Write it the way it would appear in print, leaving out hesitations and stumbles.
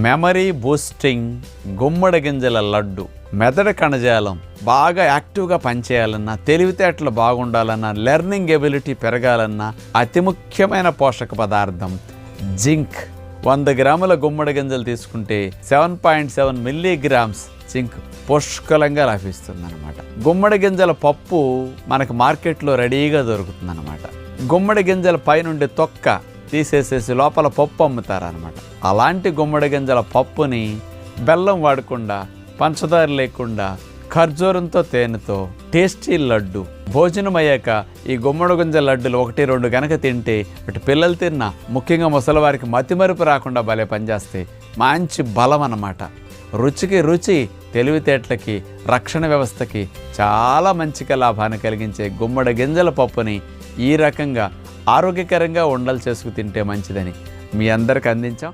Memory boosting గుమ్మడి గింజల లడ్డు. మెదడు కణజాలం బాగా యాక్టివ్గా పనిచేయాలన్నా, తెలివితేటలు బాగుండాలన్నా, లెర్నింగ్ ఎబిలిటీ పెరగాలన్నా అతి ముఖ్యమైన పోషక పదార్థం జింక్. 100 గ్రాముల గుమ్మడి గింజలు తీసుకుంటే 7.7 మిల్లీగ్రామ్స్ జింక్ పుష్కలంగా లభిస్తుందన్నమాట. గుమ్మడి గింజల పప్పు మనకు మార్కెట్లో రెడీగా దొరుకుతుందన్నమాట. గుమ్మడి గింజల పైనుండి తొక్క తీసేసేసి లోపల పప్పు అమ్ముతారనమాట. అలాంటి గుమ్మడి గింజల పప్పుని బెల్లం వాడకుండా, పంచదార లేకుండా, ఖర్జూరంతో తేనెతో టేస్టీ లడ్డు. భోజనం అయ్యాక ఈ గుమ్మడి గింజల లడ్డులు 1-2 గనక తింటే అటు పిల్లలు తిన్నా, ముఖ్యంగా ముసలివారికి మతిమరుపు రాకుండా భలే పనిచేస్తాయి. మంచి బలం అన్నమాట. రుచికి రుచి, తెలివితేటలకి, రక్షణ వ్యవస్థకి చాలా మంచిగా లాభాన్ని కలిగించే గుమ్మడి గింజల పప్పుని ఈ రకంగా ఆరోగ్యకరంగా ఉండలు చేసుకు తింటే మంచిదని మీ అందరికి అందించాం.